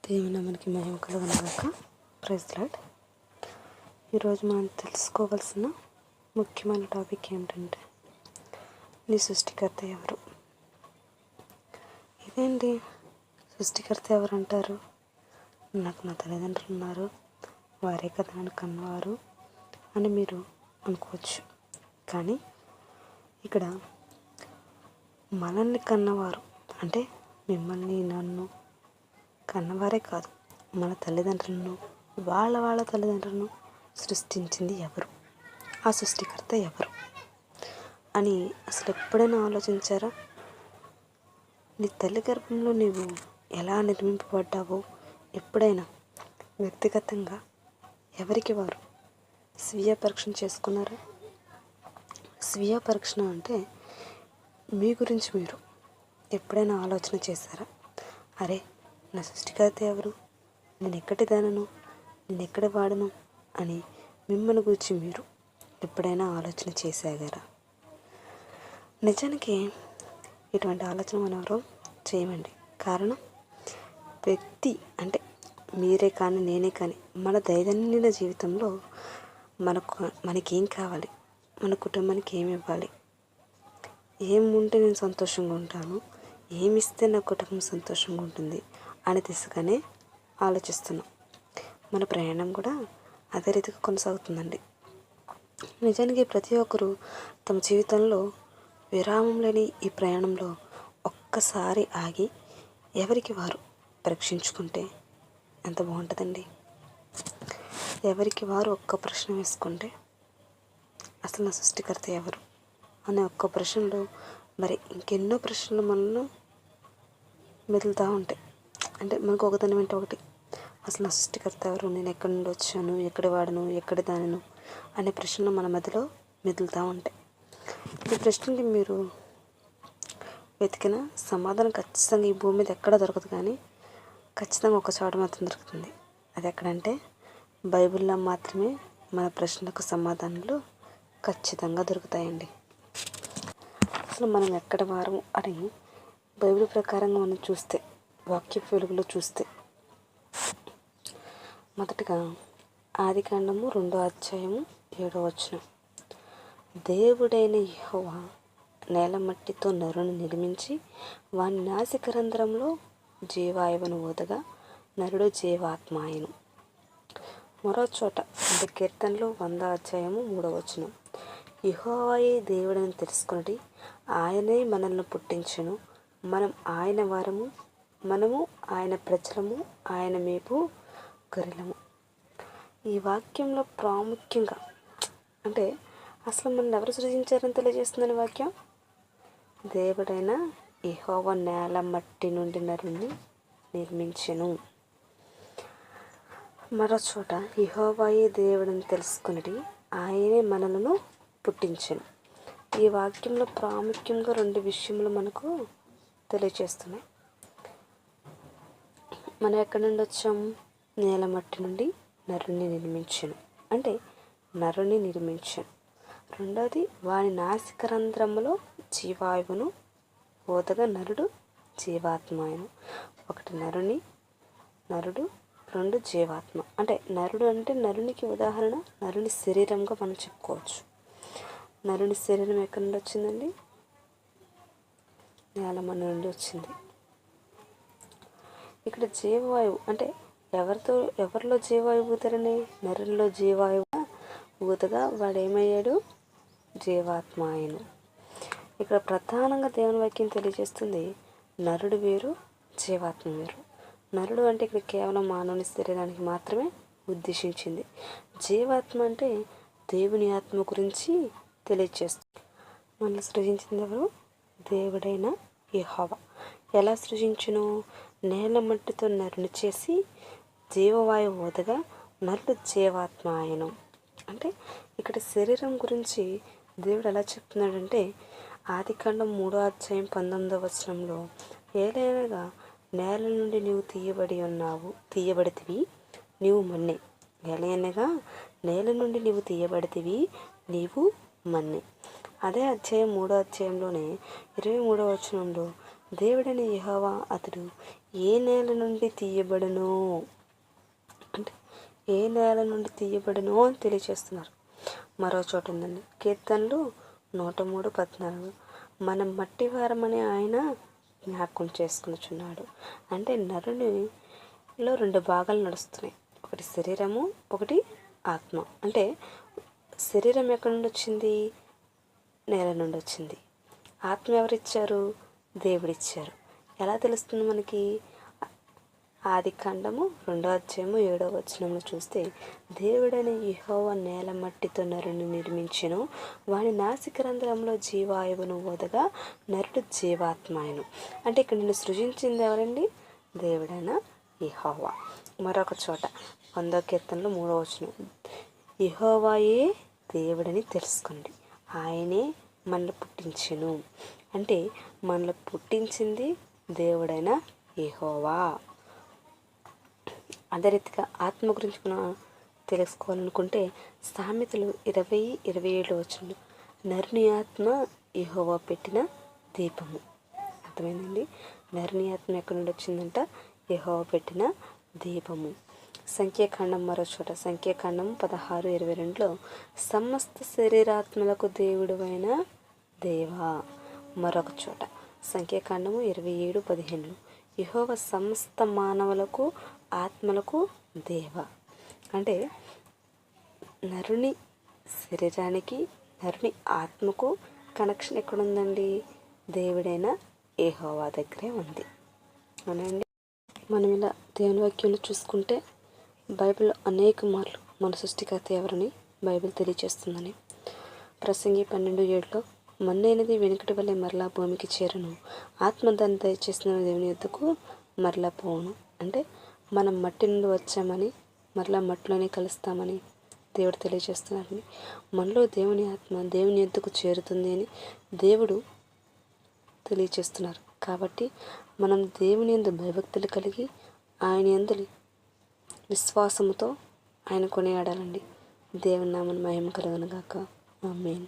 దేవుని మనకి మహిమ కలుగునుగాక. Praise lord. ఈరోజు మనం తెలుసుకోవాల్సిన ముఖ్యమైన టాపిక్ ఏమిటంటే, నీ సృష్టికర్త ఎవరు? ఇదేంటి సృష్టికర్త ఎవరు అంటారు? నాకు నా తల్లిదండ్రులు ఉన్నారు, వారే కదా నన్ను కన్నవారు అని మీరు అనుకోవచ్చు. కానీ ఇక్కడ మనల్ని కన్నవారు అంటే మిమ్మల్ని నన్ను కన్నవారే కాదు, మన తల్లిదండ్రులను వాళ్ళ తల్లిదండ్రులను సృష్టించింది ఎవరు? ఆ సృష్టికర్త ఎవరు అని అసలు ఎప్పుడైనా ఆలోచించారా? నీ తల్లి గర్భంలో నీవు ఎలా నిర్మింపబడ్డావో ఎప్పుడైనా వ్యక్తిగతంగా ఎవరికి వారు స్వీయ పరీక్ష చేసుకున్నారా? స్వీయ పరీక్ష అంటే మీ గురించి మీరు ఎప్పుడైనా ఆలోచన చేశారా? అరే, నా సృష్టికర్త ఎవరు? నేను ఎక్కడి దానను, నేను ఎక్కడ వాడను అని మిమ్మల్ని గురించి మీరు ఎప్పుడైనా ఆలోచన చేసాగారా? నిజానికి ఇటువంటి ఆలోచన మనం ఎవరో చేయమండి. కారణం, వ్యక్తి అంటే మీరే కానీ నేనే కానీ మన దైనందిన జీవితంలో మనకేం కావాలి, మన కుటుంబానికి ఏమి ఇవ్వాలి, ఏం ఉంటే నేను సంతోషంగా ఉంటాను, ఏమి ఇస్తే నా కుటుంబం సంతోషంగా ఉంటుంది అనే దిశగానే ఆలోచిస్తున్నాం. మన ప్రయాణం కూడా అదే రీతిగా కొనసాగుతుందండి. నిజానికి ప్రతి ఒక్కరూ తమ జీవితంలో విరామం లేని ఈ ప్రయాణంలో ఒక్కసారి ఆగి ఎవరికి వారు పరీక్షించుకుంటే ఎంత బాగుంటుందండి. ఎవరికి వారు ఒక్క ప్రశ్న వేసుకుంటే, అసలు నా సృష్టికర్త ఎవరు అనే ఒక్క ప్రశ్నలో మరి ఇంకెన్నో ప్రశ్నలు మనల్ని మెదులుతూ ఉంటాయి. అంటే మనకు ఒకదాని వెంట ఒకటి, అసలు నా సృష్టికర్త ఎవరు, నేను ఎక్కడి నుండి వచ్చాను, ఎక్కడ వాడను, ఎక్కడి దానను అనే ప్రశ్నలు మన మధ్యలో మెదులుతూ ఉంటాయి. ఈ ప్రశ్నకి మీరు వెతికిన సమాధానం ఖచ్చితంగా ఈ భూమి మీద ఎక్కడ దొరకదు, కానీ ఖచ్చితంగా ఒక చోట మాత్రం దొరుకుతుంది. అది ఎక్కడంటే బైబిల్లో మాత్రమే మన ప్రశ్నలకు సమాధానాలు ఖచ్చితంగా దొరుకుతాయండి. అసలు మనం ఎక్కడ వారము అని బైబిల్ ప్రకారంగా మనం చూస్తే, వాక్య వెలుగులో చూస్తే, మొదటగా ఆదికాండము 2వ అధ్యాయము 7వ వచనం, దేవుడైన యెహోవా నేల మట్టితో నరుని నిర్మించి వాని నాసికరంధ్రంలో జీవాయువును ఊదగా నరుడు జీవాత్మ ఆయను. మరో చోట అంటే కీర్తనలు 100వ అధ్యాయము 3వ వచనం, యెహోవాయే దేవుడని తెలుసుకుని ఆయనే మనల్ని పుట్టించెను, మనం ఆయన వారము, మనము ఆయన ప్రజలము, ఆయన మేపు గొర్రెలము. ఈ వాక్యంలో ప్రాముఖ్యంగా అంటే అసలు మనల్ని ఎవరు సృజించారని తెలియజేస్తుందని వాక్యం, దేవుడైన యెహోవా నేల మట్టి నుండి నరుని నిర్మించెను. మరో చోట యెహోవాయే దేవుడని తెలుసుకుని ఆయనే మనలను పుట్టించెను. ఈ వాక్యంలో ప్రాముఖ్యంగా 2 విషయములు మనకు తెలియజేస్తున్నాయి. మనం ఎక్కడి నుండి వచ్చాము? నేల మట్టి నుండి నరుని నిర్మించను అంటే నరుని నిర్మించను. రెండోది, వాని నాసికరంధ్రములో జీవాయువును ఊదగా నరుడు జీవాత్మాయను. ఒకటి నరుడు, 2 జీవాత్మ. అంటే నరుడు అంటే నరునికి ఉదాహరణ నరుని శరీరంగా మనం చెప్పుకోవచ్చు. నరుని శరీరం ఎక్కడి నుండి వచ్చిందండి? నేలమన్ను నుండి వచ్చింది. ఇక్కడ జీవవాయువు అంటే ఎవరిలో జీవాయువు ఊదరని? నరునిలో జీవాయువు ఊదగా వాడేమయ్యాడు? జీవాత్మ ఆయను. ఇక్కడ ప్రధానంగా దేవుని వాక్యం తెలియజేస్తుంది, నరుడు వేరు, జీవాత్మ వేరు. నరుడు అంటే ఇక్కడ కేవలం మానవుని శరీరానికి మాత్రమే ఉద్దేశించింది. జీవాత్మ అంటే దేవుని ఆత్మ గురించి తెలియజేస్తుంది. మనల్ని సృజించింది ఎవరు? దేవుడైన యెహోవా. ఎలా సృజించును? నేల మట్టితో నరుని చేసి జీవవాయువు ఊదగా నరుడు జీవాత్మ ఆయను. అంటే ఇక్కడ శరీరం గురించి దేవుడు ఎలా చెప్తున్నాడంటే, ఆదికాండం 3వ అధ్యాయం 19వ వచనంలో, ఏలైనగా నేల నుండి నీవు తీయబడితివి, నీవు మన్నే. ఏలైనగా నేల నుండి నీవు తీయబడితివి, నీవు మన్నే. అదే అధ్యాయం 3వ అధ్యాయంలోనే 23వ వచనంలో, దేవుడైన యెహోవా అతడు ఏ నేల నుండి తీయబడును అంటే ఏ నేల నుండి తీయబడును అని తెలియచేస్తున్నారు. మరో చోట ఉందండి, కీర్తనలు 103:14, మనం మట్టి వారమని ఆయన జ్ఞాపకం చేసుకునిచున్నాడు. అంటే నరునిలో రెండు భాగాలు నడుస్తున్నాయి, ఒకటి శరీరము, ఒకటి ఆత్మ. అంటే శరీరం ఎక్కడి నుండి వచ్చింది? నేల నుండి వచ్చింది. ఆత్మ ఎవరిచ్చారు? దేవుడిచ్చారు. ఎలా తెలుస్తుంది మనకి? ఆదికాండము 2:7 చూస్తే, దేవుడైన యెహోవా నేల మట్టితో నరుని నిర్మించెను, వాని నాసికారంధ్రములో జీవాయువును ఊదగా నరుడు జీవాత్మాయను. అంటే ఇక్కడ నిన్ను సృజించింది ఎవరండి? దేవుడైన యెహోవా. మరొక చోట 100వ కీర్తనలో 3వ యెహోవాయే దేవుడని తెలుసుకోండి, ఆయనే మనల్ని పుట్టించెను. అంటే మనల్ని పుట్టించింది దేవుడైన యెహోవా. అదే రీతిగా ఆత్మ గురించి మనం తెలుసుకోవాలనుకుంటే సామెతలు 20:27 నరుని ఆత్మ యెహోవా పెట్టిన దీపము. అర్థమైందండి? నరుని ఆత్మ ఎక్కడి నుండి వచ్చిందంట? యెహోవా పెట్టిన దీపము. సంఖ్యాకాండం మరో చోట, సంఖ్యాకాండం 16:22 సమస్త శరీరాత్మలకు దేవుడువైన దేవా. మరొక చోట సంఖ్యాకాండము 27:15 యెహోవా సమస్త మానవులకు ఆత్మలకు దేవ. అంటే నరుని శరీరానికి, నరుని ఆత్మకు కనెక్షన్ ఎక్కడుందండి? దేవుడైన యెహోవా దగ్గరే ఉంది. అవునండి. మనం ఇలా దేవుని వాక్యంలో చూసుకుంటే బైబిల్లో అనేక మార్లు మన సృష్టికర్త ఎవరని బైబిల్ తెలియజేస్తుందని. ప్రసంగి 12:7 మన్నైనది వెనుకటి వల్లే మరలా భూమికి చేరును, ఆత్మ దాన్ని దయచేసిన దేవుని యొద్దకు మరలా పోవును. అంటే మనం మట్టి నుండి వచ్చామని, మరలా మట్టిలోనే కలుస్తామని దేవుడు తెలియజేస్తున్నారని, మనలో దేవుని ఆత్మ దేవుని యొద్దకు చేరుతుంది అని దేవుడు తెలియజేస్తున్నారు. కాబట్టి మనం దేవుని యందు భయభక్తులు కలిగి ఆయన యందు విశ్వాసముతో ఆయన కొనియాడాలండి. దేవుని నామమున మహిమ కలుగును గాక. ఆమేన్.